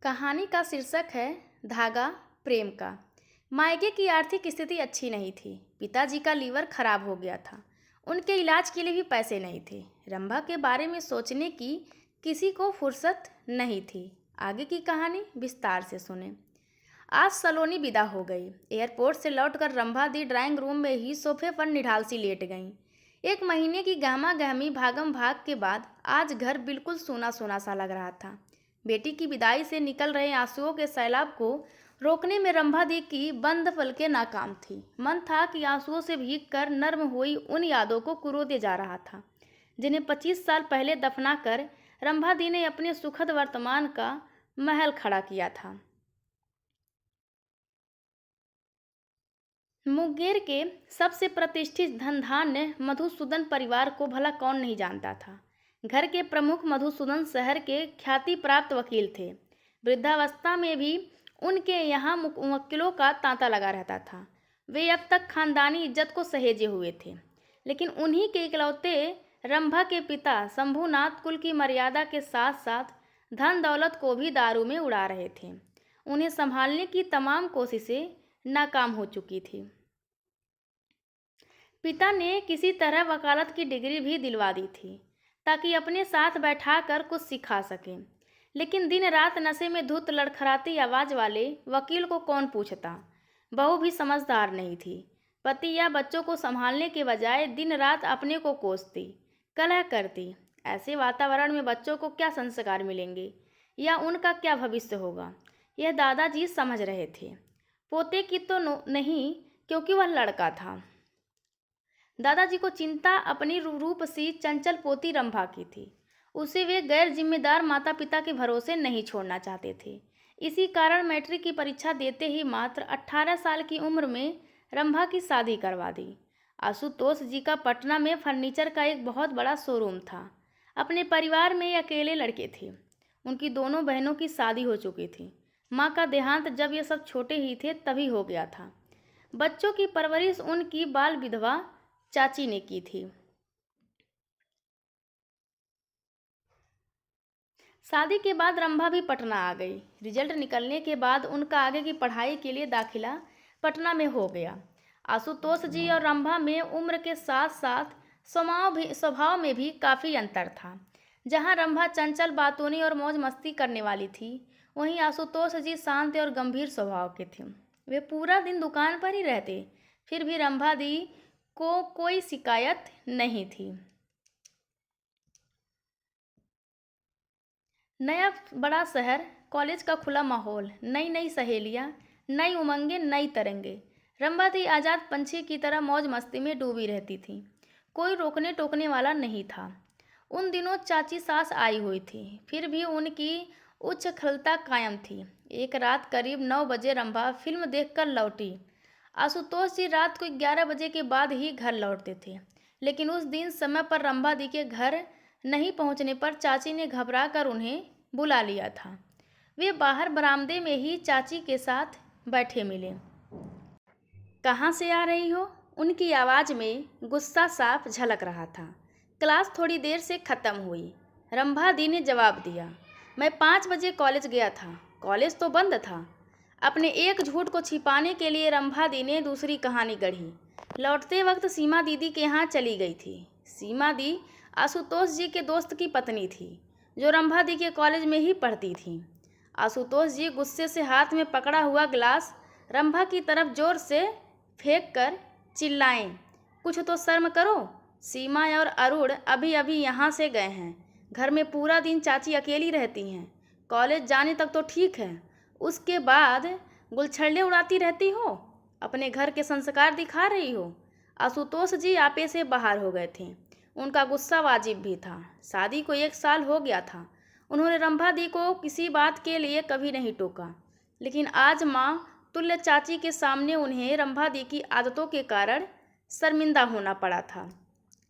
कहानी का शीर्षक है धागा प्रेम का। मायके की आर्थिक स्थिति अच्छी नहीं थी। पिताजी का लीवर खराब हो गया था। उनके इलाज के लिए भी पैसे नहीं थे। रंभा के बारे में सोचने की किसी को फुर्सत नहीं थी। आगे की कहानी विस्तार से सुने। आज सलोनी विदा हो गई। एयरपोर्ट से लौटकर रंभा दी ड्राइंग रूम में ही सोफे पर निढाल सी लेट गईं। एक महीने की गहमा गहमी भागम भाग के बाद आज घर बिल्कुल सूना सूना सा लग रहा था। बेटी की विदाई से निकल रहे आंसुओं के सैलाब को रोकने में रंभा दी की बंद पलकें नाकाम थी। मन था कि आंसुओं से भीग कर नर्म हुई उन यादों को कुरोदे जा रहा था जिन्हें 25 साल पहले दफना कर रंभा दी ने अपने सुखद वर्तमान का महल खड़ा किया था। मुंगेर के सबसे प्रतिष्ठित धनधान्य मधुसूदन परिवार को भला कौन नहीं जानता था। घर के प्रमुख मधुसूदन शहर के ख्याति प्राप्त वकील थे। वृद्धावस्था में भी उनके यहाँ मुवक्किलों का तांता लगा रहता था। वे अब तक खानदानी इज्जत को सहेजे हुए थे, लेकिन उन्हीं के इकलौते रंभा के पिता शंभुनाथ कुल की मर्यादा के साथ साथ धन दौलत को भी दारू में उड़ा रहे थे। उन्हें संभालने की तमाम कोशिशें नाकाम हो चुकी थी। पिता ने किसी तरह वकालत की डिग्री भी दिलवा दी थी ताकि अपने साथ बैठाकर कुछ सिखा सकें, लेकिन दिन रात नशे में धुत लड़खड़ाती आवाज़ वाले वकील को कौन पूछता। बहू भी समझदार नहीं थी। पति या बच्चों को संभालने के बजाय दिन रात अपने को कोसती, कलह करती। ऐसे वातावरण में बच्चों को क्या संस्कार मिलेंगे या उनका क्या भविष्य होगा, यह दादाजी समझ रहे थे। पोते की तो नहीं, क्योंकि वह लड़का था। दादाजी को चिंता अपनी रूप सी चंचल पोती रंभा की थी। उसे वे गैर जिम्मेदार माता पिता के भरोसे नहीं छोड़ना चाहते थे। इसी कारण मैट्रिक की परीक्षा देते ही मात्र 18 साल की उम्र में रंभा की शादी करवा दी। आशुतोष जी का पटना में फर्नीचर का एक बहुत बड़ा शोरूम था। अपने परिवार में ये अकेले लड़के थे। उनकी दोनों बहनों की शादी हो चुकी थी। माँ का देहांत जब ये सब छोटे ही थे तभी हो गया था। बच्चों की परवरिश उनकी बाल विधवा चाची ने की थी। शादी के बाद रंभा भी पटना आ गई। रिजल्ट निकलने के बाद उनका आगे की पढ़ाई के लिए दाखिला पटना में हो गया। आशुतोष जी और रंभा में उम्र के साथ साथ स्वभाव में भी काफ़ी अंतर था। जहाँ रंभा चंचल बातूनी और मौज मस्ती करने वाली थी, वहीं आशुतोष जी शांत और गंभीर स्वभाव के थे। वे पूरा दिन दुकान पर ही रहते, फिर भी रंभा दी को कोई शिकायत नहीं थी। नया बड़ा शहर, कॉलेज का खुला माहौल, नई नई सहेलियाँ, नई उमंगें, नई तरंगे। रंभा दी आज़ाद पंछी की तरह मौज मस्ती में डूबी रहती थी। कोई रोकने टोकने वाला नहीं था। उन दिनों चाची सास आई हुई थी, फिर भी उनकी उच्छृंखलता कायम थी। एक रात करीब 9 बजे रंभा फिल्म देखकर लौटी। आशुतोष जी रात को 11 बजे के बाद ही घर लौटते थे, लेकिन उस दिन समय पर रंभा दी के घर नहीं पहुंचने पर चाची ने घबरा कर उन्हें बुला लिया था। वे बाहर बरामदे में ही चाची के साथ बैठे मिले। कहाँ से आ रही हो? उनकी आवाज़ में गुस्सा साफ झलक रहा था। क्लास थोड़ी देर से ख़त्म हुई, रंभा दी ने जवाब दिया। मैं 5 बजे कॉलेज गया था। कॉलेज तो बंद था। अपने एक झूठ को छिपाने के लिए रंभा दी ने दूसरी कहानी गढ़ी। लौटते वक्त सीमा दीदी के यहाँ चली गई थी। सीमा दी आशुतोष जी के दोस्त की पत्नी थी, जो रंभा दी के कॉलेज में ही पढ़ती थी। आशुतोष जी गुस्से से हाथ में पकड़ा हुआ गिलास रंभा की तरफ जोर से फेंक कर चिल्लाएं, कुछ तो शर्म करो। सीमा और अरुण अभी अभी यहाँ से गए हैं। घर में पूरा दिन चाची अकेली रहती हैं। कॉलेज जाने तक तो ठीक है, उसके बाद गुलछड़े उड़ाती रहती हो, अपने घर के संस्कार दिखा रही हो। आशुतोष जी आपे से बाहर हो गए थे। उनका गुस्सा वाजिब भी था। शादी को 1 साल हो गया था। उन्होंने रंभा दी को किसी बात के लिए कभी नहीं टोका, लेकिन आज माँ तुल्य चाची के सामने उन्हें रंभा दी की आदतों के कारण शर्मिंदा होना पड़ा था।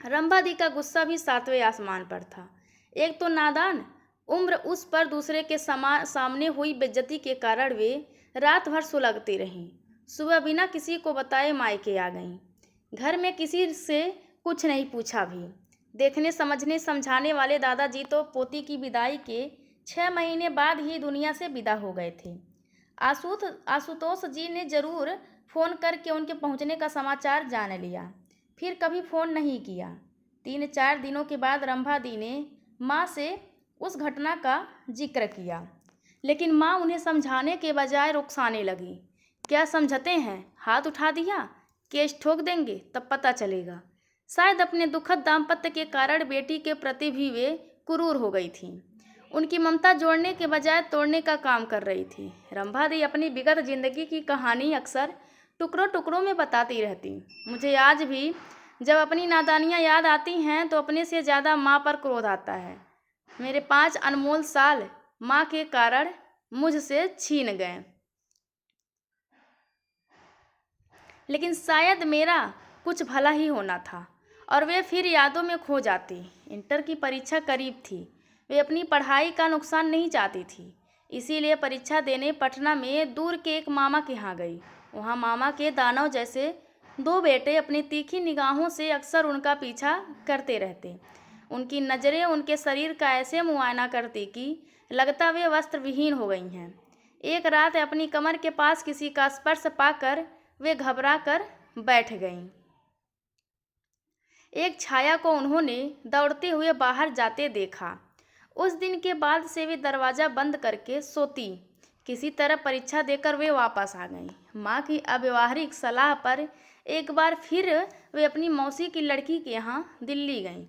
रंभा दी का गुस्सा भी 7वें आसमान पर था। एक तो नादान उम्र, उस पर दूसरे के सामने हुई बेइज्जती के कारण वे रात भर सुलगती रहीं। सुबह बिना किसी को बताए मायके आ गईं। घर में किसी से कुछ नहीं पूछा भी। देखने समझने समझाने वाले दादाजी तो पोती की विदाई के 6 महीने बाद ही दुनिया से विदा हो गए थे। आशुतोष जी ने जरूर फ़ोन करके उनके पहुंचने का समाचार जान लिया, फिर कभी फ़ोन नहीं किया। 3-4 दिनों के बाद रंभा दी ने माँ से उस घटना का जिक्र किया, लेकिन माँ उन्हें समझाने के बजाय रुकसाने लगी। क्या समझते हैं, हाथ उठा दिया, केस ठोक देंगे तब पता चलेगा। शायद अपने दुखद दाम्पत्य के कारण बेटी के प्रति भी वे क्रूर हो गई थीं। उनकी ममता जोड़ने के बजाय तोड़ने का काम कर रही थी। रंभा दी अपनी विगत जिंदगी की कहानी अक्सर टुकड़ों टुकड़ों में बताती रहती। मुझे आज भी जब अपनी नादानियाँ याद आती हैं तो अपने से ज़्यादा माँ पर क्रोध आता है। मेरे 5 अनमोल साल माँ के कारण मुझसे छीन गए, लेकिन शायद मेरा कुछ भला ही होना था और वे फिर यादों में खो जाती। इंटर की परीक्षा करीब थी। वे अपनी पढ़ाई का नुकसान नहीं चाहती थी, इसीलिए परीक्षा देने पटना में दूर के एक मामा के यहाँ गई। वहाँ मामा के दानव जैसे 2 बेटे अपनी तीखी निगाहों से अक्सर उनका पीछा करते रहते। उनकी नज़रें उनके शरीर का ऐसे मुआयना करती कि लगता वे वस्त्र विहीन हो गई हैं। एक रात अपनी कमर के पास किसी का स्पर्श पाकर वे घबरा कर बैठ गईं। एक छाया को उन्होंने दौड़ते हुए बाहर जाते देखा। उस दिन के बाद से वे दरवाज़ा बंद करके सोती। किसी तरह परीक्षा देकर वे वापस आ गईं। माँ की अव्यवहारिक सलाह पर एक बार फिर वे अपनी मौसी की लड़की के यहाँ दिल्ली गईं।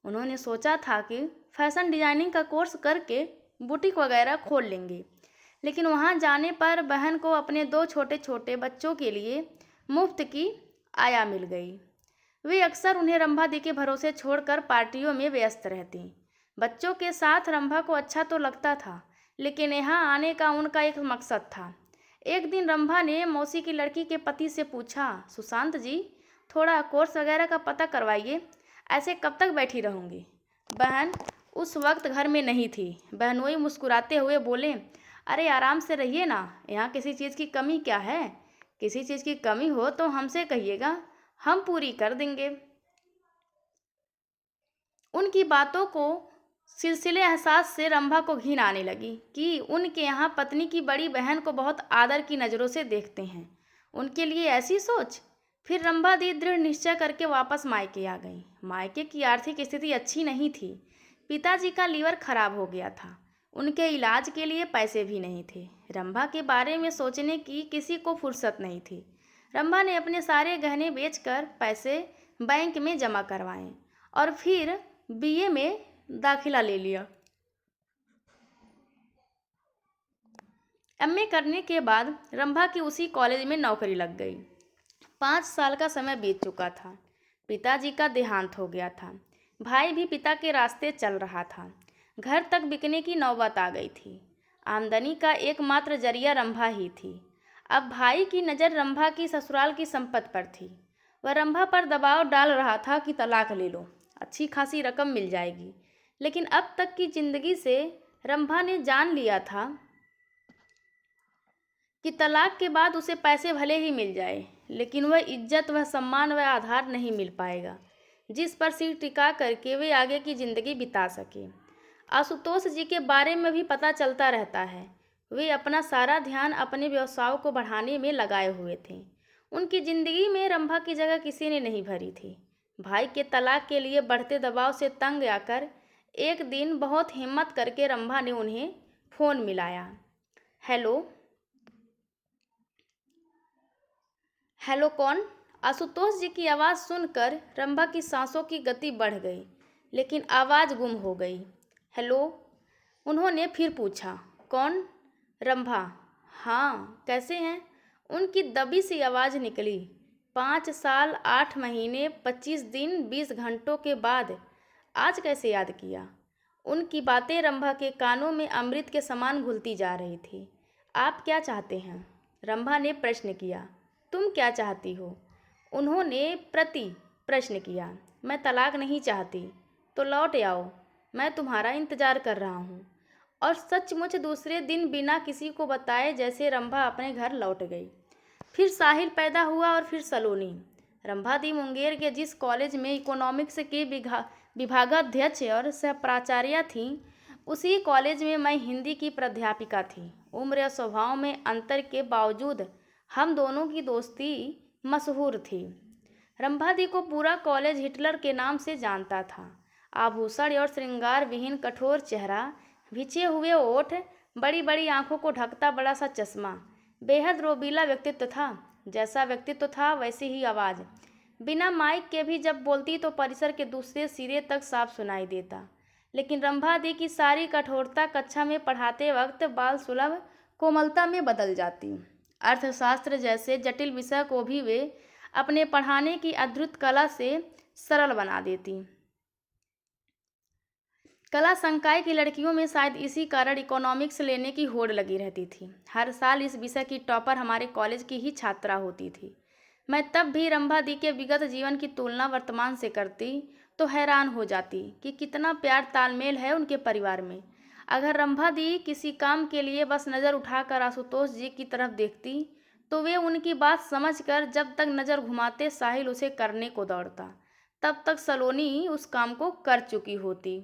उन्होंने सोचा था कि फैशन डिजाइनिंग का कोर्स करके बुटीक वगैरह खोल लेंगे, लेकिन वहाँ जाने पर बहन को अपने 2 छोटे छोटे बच्चों के लिए मुफ्त की आया मिल गई। वे अक्सर उन्हें रंभा दी के भरोसे छोड़कर पार्टियों में व्यस्त रहती। बच्चों के साथ रंभा को अच्छा तो लगता था, लेकिन यहाँ आने का उनका एक मकसद था। एक दिन रंभा ने मौसी की लड़की के पति से पूछा, सुशांत जी, थोड़ा कोर्स वगैरह का पता करवाइए, ऐसे कब तक बैठी रहूँगी। बहन उस वक्त घर में नहीं थी। बहनोई मुस्कुराते हुए बोले, अरे आराम से रहिए ना, यहाँ किसी चीज़ की कमी क्या है। किसी चीज़ की कमी हो तो हमसे कहिएगा, हम पूरी कर देंगे। उनकी बातों को सिलसिले एहसास से रंभा को घिन आने लगी कि उनके यहाँ पत्नी की बड़ी बहन को बहुत आदर की नज़रों से देखते हैं। उनके लिए ऐसी सोच। फिर रंभा दी दृढ़ निश्चय करके वापस मायके आ गई। मायके की आर्थिक स्थिति अच्छी नहीं थी। पिताजी का लीवर खराब हो गया था। उनके इलाज के लिए पैसे भी नहीं थे। रंभा के बारे में सोचने की किसी को फुर्सत नहीं थी। रंभा ने अपने सारे गहने बेचकर पैसे बैंक में जमा करवाए और फिर बीए में दाखिला ले लिया। एमए करने के बाद रंभा की उसी कॉलेज में नौकरी लग गई। 5 साल का समय बीत चुका था। पिताजी का देहांत हो गया था। भाई भी पिता के रास्ते चल रहा था। घर तक बिकने की नौबत आ गई थी। आमदनी का एकमात्र जरिया रंभा ही थी। अब भाई की नज़र रंभा की ससुराल की संपत्ति पर थी। वह रंभा पर दबाव डाल रहा था कि तलाक ले लो, अच्छी खासी रकम मिल जाएगी। लेकिन अब तक की जिंदगी से रंभा ने जान लिया था कि तलाक के बाद उसे पैसे भले ही मिल जाए, लेकिन वह इज्जत, वह सम्मान, वह आधार नहीं मिल पाएगा जिस पर सिर टिका करके वे आगे की ज़िंदगी बिता सके। आशुतोष जी के बारे में भी पता चलता रहता है। वे अपना सारा ध्यान अपने व्यवसायों को बढ़ाने में लगाए हुए थे। उनकी ज़िंदगी में रंभा की जगह किसी ने नहीं भरी थी। भाई के तलाक के लिए बढ़ते दबाव से तंग आकर एक दिन बहुत हिम्मत करके रंभा ने उन्हें फ़ोन मिलाया। हेलो हेलो, कौन? आशुतोष जी की आवाज़ सुनकर रंभा की सांसों की गति बढ़ गई, लेकिन आवाज़ गुम हो गई। हेलो, उन्होंने फिर पूछा। कौन? रंभा। हाँ, कैसे हैं? उनकी दबी सी आवाज़ निकली। 5 साल 8 महीने 25 दिन 20 घंटों के बाद आज कैसे याद किया? उनकी बातें रंभा के कानों में अमृत के समान घुलती जा रही थी। आप क्या चाहते हैं? रंभा ने प्रश्न किया। तुम क्या चाहती हो? उन्होंने प्रति प्रश्न किया। मैं तलाक नहीं चाहती। तो लौट आओ, मैं तुम्हारा इंतज़ार कर रहा हूँ। और सचमुच दूसरे दिन बिना किसी को बताए जैसे रंभा अपने घर लौट गई। फिर साहिल पैदा हुआ और फिर सलोनी। रंभा दी मुंगेर के जिस कॉलेज में इकोनॉमिक्स के विभागाध्यक्ष और सह प्राचार्य थीं, उसी कॉलेज में मैं हिंदी की प्राध्यापिका थी। उम्र और स्वभाव में अंतर के बावजूद हम दोनों की दोस्ती मशहूर थी। रंभादी को पूरा कॉलेज हिटलर के नाम से जानता था। आभूषण और श्रृंगार विहीन कठोर चेहरा, भिचे हुए ओठ, बड़ी बड़ी आंखों को ढकता बड़ा सा चश्मा, बेहद रोबीला व्यक्तित्व था। जैसा व्यक्तित्व था वैसी ही आवाज़। बिना माइक के भी जब बोलती तो परिसर के दूसरे सिरे तक साफ सुनाई देता। लेकिन रंभादी की सारी कठोरता कक्षा में पढ़ाते वक्त बाल सुलभ कोमलता में बदल जाती। अर्थशास्त्र जैसे जटिल विषय को भी वे अपने पढ़ाने की अद्भुत कला से सरल बना देती। कला संकाय की लड़कियों में शायद इसी कारण इकोनॉमिक्स लेने की होड़ लगी रहती थी। हर साल इस विषय की टॉपर हमारे कॉलेज की ही छात्रा होती थी। मैं तब भी रंभादी के विगत जीवन की तुलना वर्तमान से करती तो हैरान हो जाती कि कितना प्यार तालमेल है उनके परिवार में। अगर रंभादी किसी काम के लिए बस नज़र उठाकर आशुतोष जी की तरफ देखती तो वे उनकी बात समझकर जब तक नज़र घुमाते साहिल उसे करने को दौड़ता, तब तक सलोनी उस काम को कर चुकी होती।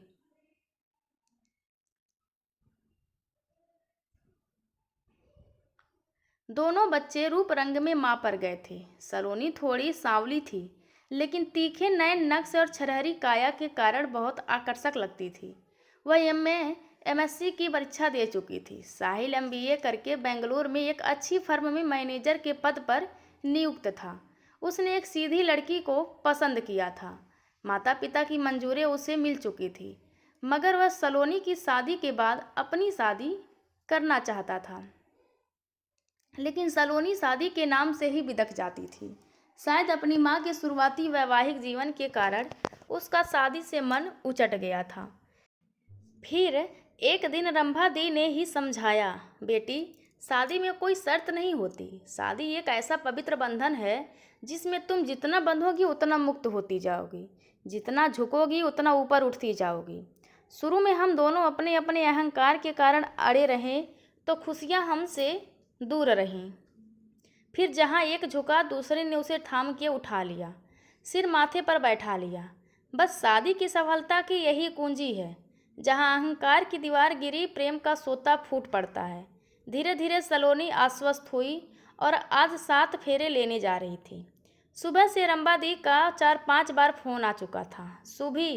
दोनों बच्चे रूप रंग में मां पर गए थे। सलोनी थोड़ी सांवली थी, लेकिन तीखे नए नक्श और छरहरी काया के कारण बहुत आकर्षक लगती थी। वह एमएससी की परीक्षा दे चुकी थी। साहिल एमबीए करके बेंगलुरु में एक अच्छी फर्म में मैनेजर के पद पर नियुक्त था। उसने एक सीधी लड़की को पसंद किया था। माता पिता की मंजूरी उसे मिल चुकी थी, मगर वह सलोनी की शादी के बाद अपनी शादी करना चाहता था। लेकिन सलोनी शादी के नाम से ही बिदक जाती थी। शायद अपनी माँ के शुरुआती वैवाहिक जीवन के कारण उसका शादी से मन उचट गया था। फिर एक दिन रंभादी ने ही समझाया, बेटी, शादी में कोई शर्त नहीं होती। शादी एक ऐसा पवित्र बंधन है जिसमें तुम जितना बंधोगी उतना मुक्त होती जाओगी, जितना झुकोगी उतना ऊपर उठती जाओगी। शुरू में हम दोनों अपने अपने अहंकार के कारण अड़े रहें तो खुशियाँ हमसे दूर रहीं। फिर जहाँ एक झुका दूसरे ने उसे थाम के उठा लिया, सिर माथे पर बैठा लिया। बस शादी की सफलता की यही कुंजी है। जहाँ अहंकार की दीवार गिरी प्रेम का सोता फूट पड़ता है। धीरे धीरे सलोनी आश्वस्त हुई और आज 7 फेरे लेने जा रही थी। सुबह से रंभादी का 4-5 बार फोन आ चुका था। सुभी,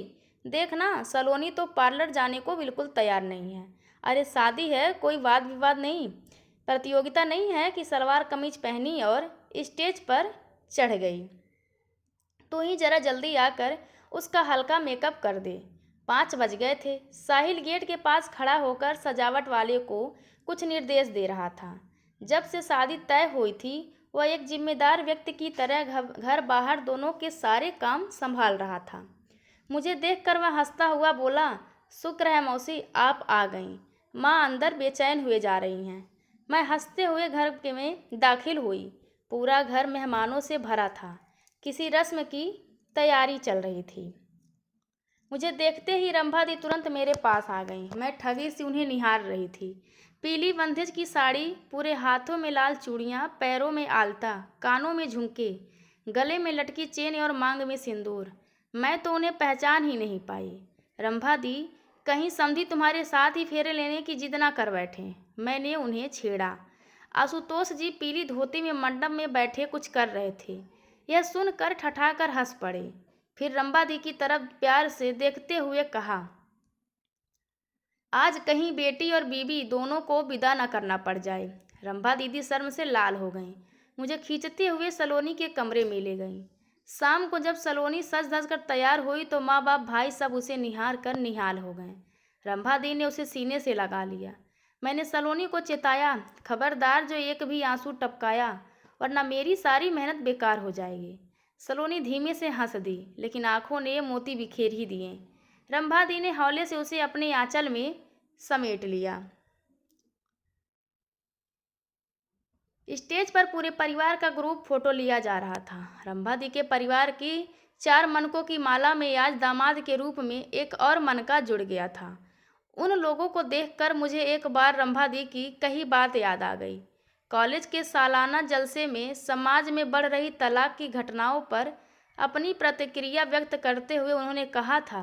देखना सलोनी तो पार्लर जाने को बिल्कुल तैयार नहीं है। अरे शादी है, कोई वाद विवाद नहीं, प्रतियोगिता नहीं है कि सलवार कमीज पहनी और स्टेज पर चढ़ गई। तो ही जरा जल्दी आकर उसका हल्का मेकअप कर दे। 5 बज गए थे। साहिल गेट के पास खड़ा होकर सजावट वाले को कुछ निर्देश दे रहा था। जब से शादी तय हुई थी वह एक जिम्मेदार व्यक्ति की तरह घर बाहर दोनों के सारे काम संभाल रहा था। मुझे देखकर वह हंसता हुआ बोला, शुक्र है मौसी आप आ गईं। माँ अंदर बेचैन हुए जा रही हैं। मैं हंसते हुए घर में दाखिल हुई। पूरा घर मेहमानों से भरा था। किसी रस्म की तैयारी चल रही थी। मुझे देखते ही रंभादी तुरंत मेरे पास आ गई। मैं ठगी से उन्हें निहार रही थी। पीली बंधेज की साड़ी, पूरे हाथों में लाल चूड़ियाँ, पैरों में आलता, कानों में झुमके, गले में लटकी चेन और मांग में सिंदूर। मैं तो उन्हें पहचान ही नहीं पाई। रंभादी, कहीं समधी तुम्हारे साथ ही फेरे लेने की जिद ना कर बैठे, मैंने उन्हें छेड़ा। आशुतोष जी पीली धोती में मंडप में बैठे कुछ कर रहे थे। यह सुनकर ठठाकर हंस पड़े। फिर रंभादी की तरफ प्यार से देखते हुए कहा, आज कहीं बेटी और बीबी दोनों को विदा न करना पड़ जाए। रंभा दीदी शर्म से लाल हो गईं। मुझे खींचते हुए सलोनी के कमरे में ले गईं। शाम को जब सलोनी सज धज कर तैयार हुई तो माँ बाप भाई सब उसे निहार कर निहाल हो गए। रंभा दी ने उसे सीने से लगा लिया। मैंने सलोनी को चेताया, खबरदार जो एक भी आंसू टपकाया वरना मेरी सारी मेहनत बेकार हो जाएगी। सलोनी धीमे से हंस दी, लेकिन आंखों ने मोती बिखेर ही दिए। रंभा दी ने हौले से उसे अपने आंचल में समेट लिया। स्टेज पर पूरे परिवार का ग्रुप फोटो लिया जा रहा था। रंभा दी के परिवार की 4 मनकों की माला में आज दामाद के रूप में एक और मनका जुड़ गया था। उन लोगों को देखकर मुझे एक बार रंभा दी की कही बात याद आ गई। कॉलेज के सालाना जलसे में समाज में बढ़ रही तलाक की घटनाओं पर अपनी प्रतिक्रिया व्यक्त करते हुए उन्होंने कहा था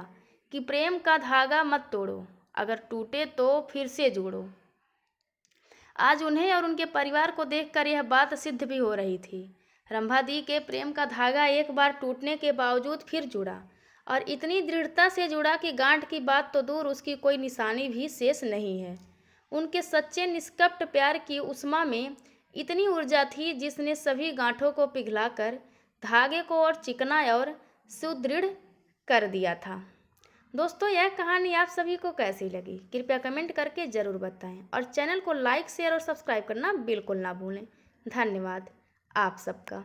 कि प्रेम का धागा मत तोड़ो, अगर टूटे तो फिर से जोड़ो। आज उन्हें और उनके परिवार को देखकर यह बात सिद्ध भी हो रही थी। रंभा दी के प्रेम का धागा एक बार टूटने के बावजूद फिर जुड़ा, और इतनी दृढ़ता से जुड़ा कि गांठ की बात तो दूर, उसकी कोई निशानी भी शेष नहीं है। उनके सच्चे निष्कपट प्यार की उष्मा में इतनी ऊर्जा थी जिसने सभी गांठों को पिघलाकर धागे को और चिकना और सुदृढ़ कर दिया था। दोस्तों, यह कहानी आप सभी को कैसी लगी कृपया कमेंट करके ज़रूर बताएं, और चैनल को लाइक शेयर और सब्सक्राइब करना बिल्कुल ना भूलें। धन्यवाद आप सबका।